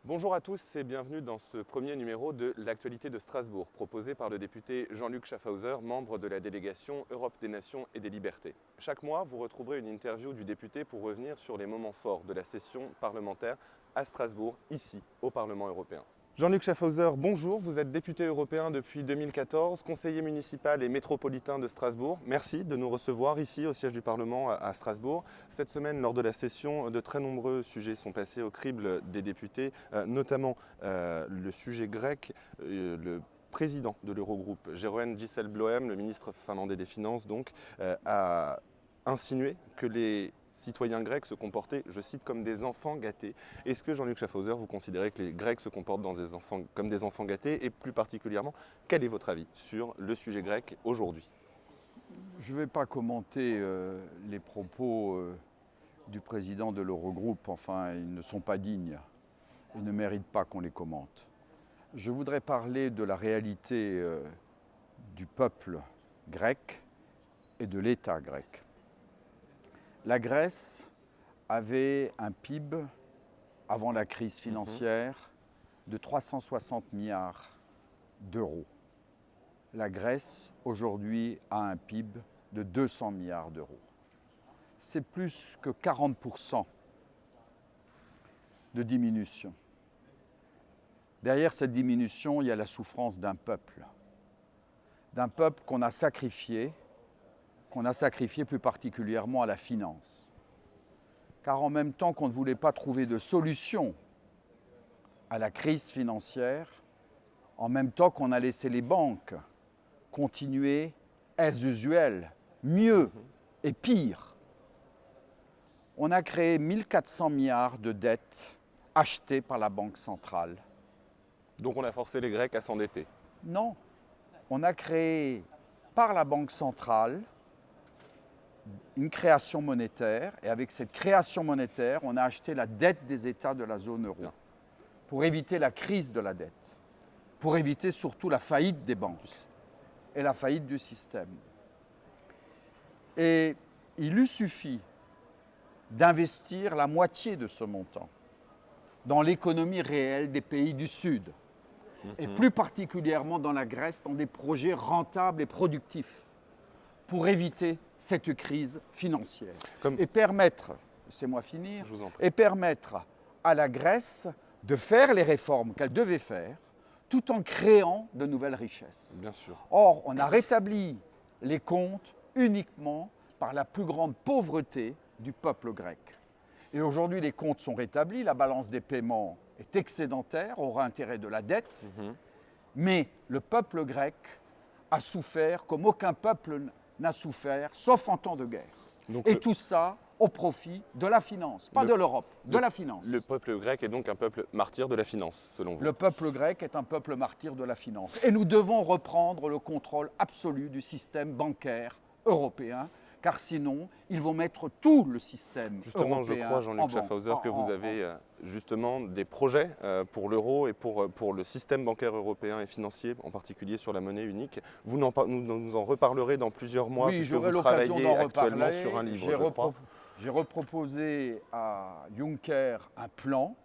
Bonjour à tous et bienvenue dans ce premier numéro de l'actualité de Strasbourg, proposé par le député Jean-Luc Schaffhauser, membre de la délégation Europe des Nations et des Libertés. Chaque mois, vous retrouverez une interview du député pour revenir sur les moments forts de la session parlementaire à Strasbourg, ici, au Parlement européen. Jean-Luc Schaffhauser, bonjour, vous êtes député européen depuis 2014, conseiller municipal et métropolitain de Strasbourg. Merci de nous recevoir ici au siège du Parlement à Strasbourg. Cette semaine, lors de la session, de très nombreux sujets sont passés au crible des députés, notamment le sujet grec, le président de l'Eurogroupe, Jeroen Dijsselbloem, le ministre finlandais des Finances, donc, a insinué que les citoyens grecs se comportaient, je cite, comme des enfants gâtés. Est-ce que, Jean-Luc Schaffhauser, vous considérez que les Grecs se comportent comme des enfants gâtés? Et plus particulièrement, quel est votre avis sur le sujet grec aujourd'hui? Je ne vais pas commenter les propos du président de l'Eurogroupe. Enfin, ils ne sont pas dignes. Ils ne méritent pas qu'on les commente. Je voudrais parler de la réalité du peuple grec et de l'État grec. La Grèce avait un PIB, avant la crise financière, de 360 milliards d'euros. La Grèce, aujourd'hui, a un PIB de 200 milliards d'euros. C'est plus que 40% de diminution. Derrière cette diminution, il y a la souffrance d'un peuple qu'on a sacrifié plus particulièrement à la finance. Car en même temps qu'on ne voulait pas trouver de solution à la crise financière, en même temps qu'on a laissé les banques continuer as usual, mieux et pire, on a créé 1400 milliards de dettes achetées par la Banque centrale. Donc on a forcé les Grecs à s'endetter? Non, on a créé par la Banque centrale une création monétaire, et avec cette création monétaire, on a acheté la dette des États de la zone euro pour éviter la crise de la dette, pour éviter surtout la faillite des banques et la faillite du système. Et il eût suffi d'investir la moitié de ce montant dans l'économie réelle des pays du Sud, et plus particulièrement dans la Grèce, dans des projets rentables et productifs, pour éviter cette crise financière. Et permettre, laissez-moi finir, et permettre à la Grèce de faire les réformes qu'elle devait faire, tout en créant de nouvelles richesses. Bien sûr. Or, on a rétabli les comptes uniquement par la plus grande pauvreté du peuple grec. Et aujourd'hui, les comptes sont rétablis, la balance des paiements est excédentaire, aura intérêt de la dette, mais le peuple grec a souffert comme aucun peuple n'a souffert, sauf en temps de guerre. Donc et tout ça au profit de la finance, pas de l'Europe, de la finance. Le peuple grec est donc un peuple martyr de la finance, selon vous? Le peuple grec est un peuple martyr de la finance. Et nous devons reprendre le contrôle absolu du système bancaire européen, car sinon, ils vont mettre tout le système justement, européen. Je crois, Jean-Luc Schaffhauser, que vous avez justement des projets pour l'euro et pour le système bancaire européen et financier, en particulier sur la monnaie unique. Vous nous en reparlerez dans plusieurs mois, oui, puisque vous travaillez actuellement sur un livre, je crois. J'ai reproposé à Juncker un plan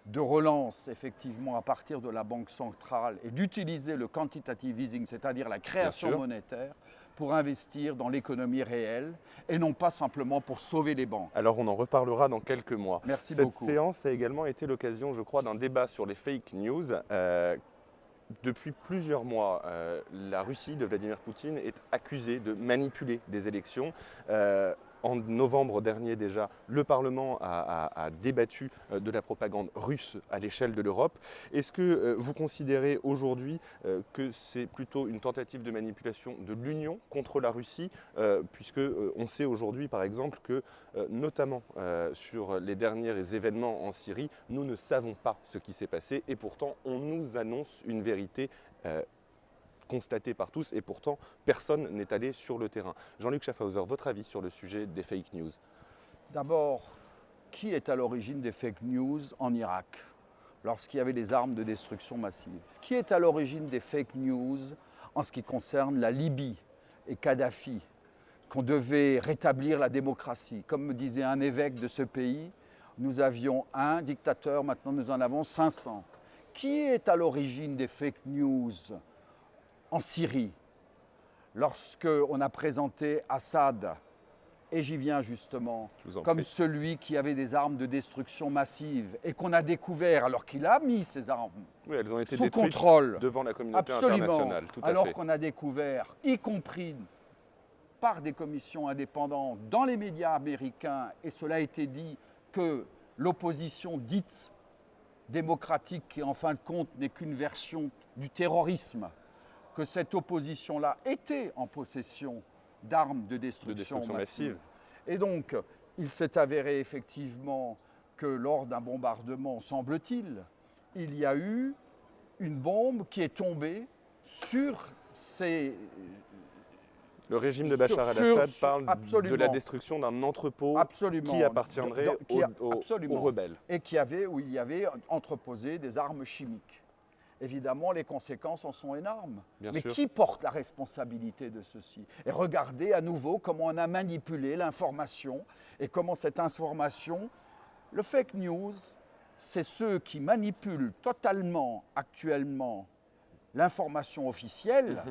de relance, effectivement, à partir de la Banque centrale et d'utiliser le quantitative easing, c'est-à-dire la création monétaire, pour investir dans l'économie réelle et non pas simplement pour sauver les banques. Alors on en reparlera dans quelques mois. Merci beaucoup. Cette séance a également été l'occasion, je crois, d'un débat sur les fake news. Depuis plusieurs mois, la Russie de Vladimir Poutine est accusée de manipuler des élections. En novembre dernier déjà, le Parlement a débattu de la propagande russe à l'échelle de l'Europe. Est-ce que vous considérez aujourd'hui que c'est plutôt une tentative de manipulation de l'Union contre la Russie, puisque on sait aujourd'hui par exemple que, notamment sur les derniers événements en Syrie, nous ne savons pas ce qui s'est passé et pourtant on nous annonce une vérité constaté par tous et pourtant personne n'est allé sur le terrain. Jean-Luc Schaffhauser, votre avis sur le sujet des fake news? D'abord, qui est à l'origine des fake news en Irak, lorsqu'il y avait des armes de destruction massive? Qui est à l'origine des fake news en ce qui concerne la Libye et Kadhafi, qu'on devait rétablir la démocratie? Comme me disait un évêque de ce pays, nous avions un dictateur, maintenant nous en avons 500. Qui est à l'origine des fake news en Syrie? Lorsqu'on a présenté Assad, et j'y viens justement, comme celui qui avait des armes de destruction massive et qu'on a découvert alors qu'il a mis ces armes elles ont été sous contrôle devant la communauté internationale. Tout à alors fait. qu'on a découvert, y compris par des commissions indépendantes dans les médias américains, et cela a été dit, que l'opposition dite démocratique, qui en fin de compte n'est qu'une version du terrorisme, que cette opposition-là était en possession d'armes de destruction massive. Et donc, il s'est avéré effectivement que lors d'un bombardement, semble-t-il, il y a eu une bombe qui est tombée sur ces... Le régime de Bachar el-Assad parle de la destruction d'un entrepôt qui appartiendrait aux rebelles. Et où il y avait entreposé des armes chimiques. Évidemment, les conséquences en sont énormes. Mais qui porte la responsabilité de ceci? Et regardez à nouveau comment on a manipulé l'information et comment cette information, le fake news, c'est ceux qui manipulent totalement actuellement l'information officielle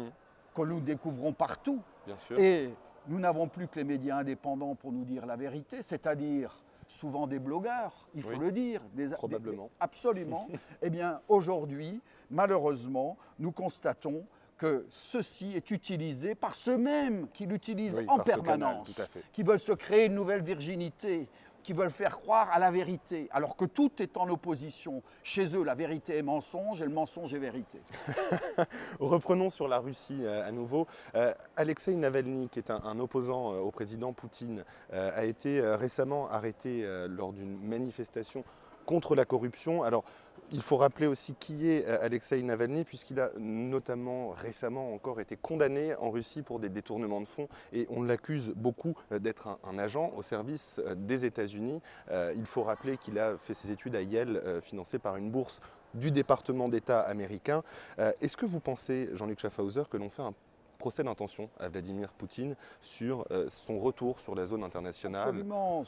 que nous découvrons partout. Bien sûr. Et nous n'avons plus que les médias indépendants pour nous dire la vérité, c'est-à-dire souvent des blogueurs, il faut le dire. Probablement. Absolument. Eh bien, aujourd'hui, malheureusement, nous constatons que ceci est utilisé par ceux-mêmes qui l'utilisent en permanence, qui veulent se créer une nouvelle virginité, qui veulent faire croire à la vérité, alors que tout est en opposition. Chez eux, la vérité est mensonge et le mensonge est vérité. Reprenons sur la Russie à nouveau. Alexeï Navalny, qui est un opposant au président Poutine, a été récemment arrêté lors d'une manifestation contre la corruption. Alors, il faut rappeler aussi qui est Alexeï Navalny, puisqu'il a notamment récemment encore été condamné en Russie pour des détournements de fonds, et on l'accuse beaucoup d'être un agent au service des États-Unis. Il faut rappeler qu'il a fait ses études à Yale, financées par une bourse du département d'État américain. Est-ce que vous pensez, Jean-Luc Schaffhauser, que l'on fait un procès d'intention à Vladimir Poutine sur son retour sur la zone internationale? Absolument,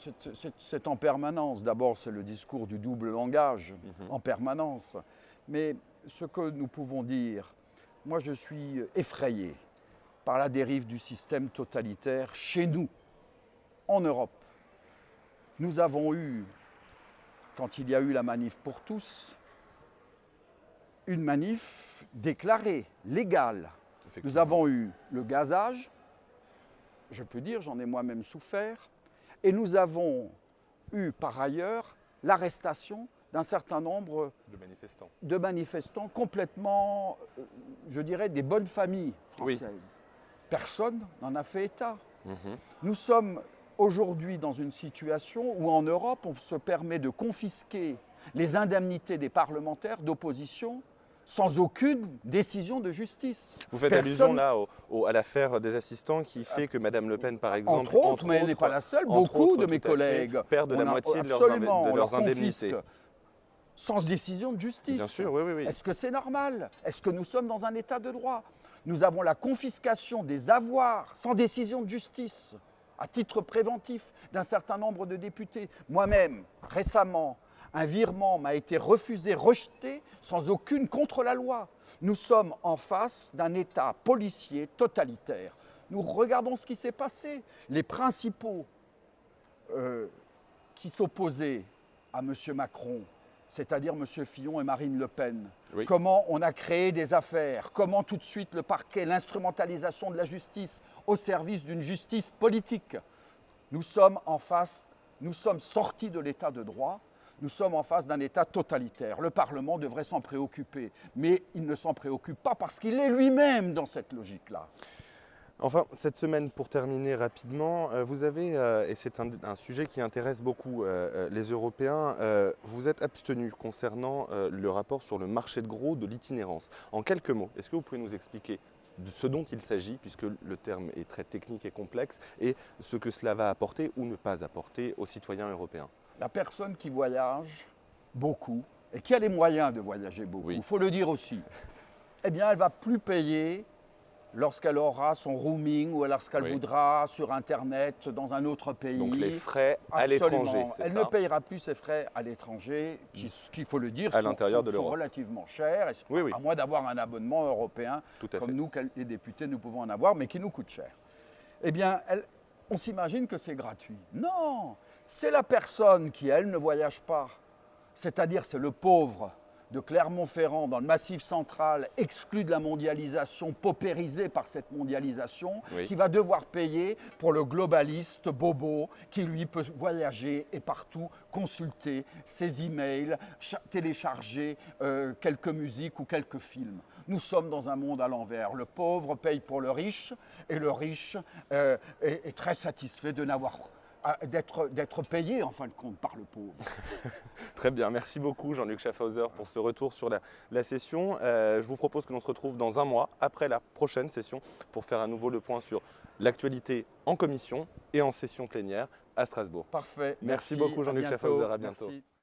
c'est en permanence. D'abord, c'est le discours du double langage, en permanence. Mais ce que nous pouvons dire, moi je suis effrayé par la dérive du système totalitaire chez nous, en Europe. Nous avons eu, quand il y a eu la manif pour tous, une manif déclarée, légale. Nous avons eu le gazage, je peux dire, j'en ai moi-même souffert, et nous avons eu par ailleurs l'arrestation d'un certain nombre de manifestants complètement, je dirais, des bonnes familles françaises. Personne n'en a fait état. Nous sommes aujourd'hui dans une situation où en Europe, on se permet de confisquer les indemnités des parlementaires d'opposition sans aucune décision de justice. Vous faites allusion là à l'affaire des assistants qui fait que Mme Le Pen, par exemple, entre autres, mais elle n'est pas la seule, beaucoup de mes collègues perdent la moitié de leurs indemnités. Sans décision de justice. Bien sûr, oui. Est-ce que c'est normal? Est-ce que nous sommes dans un état de droit? Nous avons la confiscation des avoirs sans décision de justice, à titre préventif, d'un certain nombre de députés. Moi-même, récemment, un virement m'a été refusé, rejeté, sans aucune contre-la-loi. Nous sommes en face d'un État policier totalitaire. Nous regardons ce qui s'est passé. Les principaux qui s'opposaient à M. Macron, c'est-à-dire M. Fillon et Marine Le Pen, comment on a créé des affaires, comment tout de suite le parquet, l'instrumentalisation de la justice au service d'une justice politique. Nous sommes en face, nous sommes sortis de l'État de droit. Nous sommes en face d'un État totalitaire. Le Parlement devrait s'en préoccuper, mais il ne s'en préoccupe pas parce qu'il est lui-même dans cette logique-là. Enfin, cette semaine, pour terminer rapidement, vous avez, et c'est un sujet qui intéresse beaucoup les Européens, vous êtes abstenu concernant le rapport sur le marché de gros de l'itinérance. En quelques mots, est-ce que vous pouvez nous expliquer de ce dont il s'agit, puisque le terme est très technique et complexe, et ce que cela va apporter ou ne pas apporter aux citoyens européens? La personne qui voyage beaucoup et qui a les moyens de voyager beaucoup, il faut le dire aussi, eh bien, elle ne va plus payer lorsqu'elle aura son roaming ou lorsqu'elle Oui. voudra sur Internet dans un autre pays. Donc les frais à Absolument. l'étranger, c'est Elle ça? ne payera plus ses frais à l'étranger, qui, ce qu'il faut le dire, À l'intérieur de sont l'Europe. relativement chers, et Oui, oui. à moins d'avoir un abonnement européen, Tout à comme fait. nous, les députés, nous pouvons en avoir, mais qui nous coûte cher. Eh bien, on s'imagine que c'est gratuit. Non, c'est la personne qui, elle, ne voyage pas. C'est-à-dire, c'est le pauvre de Clermont-Ferrand, dans le Massif central, exclu de la mondialisation, paupérisé par cette mondialisation, Oui. qui va devoir payer pour le globaliste bobo, qui lui peut voyager et partout consulter ses emails, télécharger quelques musiques ou quelques films. Nous sommes dans un monde à l'envers. Le pauvre paye pour le riche et le riche est très satisfait de n'avoir d'être payé en fin de compte par le pauvre. Très bien, merci beaucoup Jean-Luc Schaffhauser pour ce retour sur la session. Je vous propose que l'on se retrouve dans un mois, après la prochaine session, pour faire à nouveau le point sur l'actualité en commission et en session plénière à Strasbourg. Parfait. Merci beaucoup Jean-Luc à bientôt. Schaffhauser, à bientôt. Merci.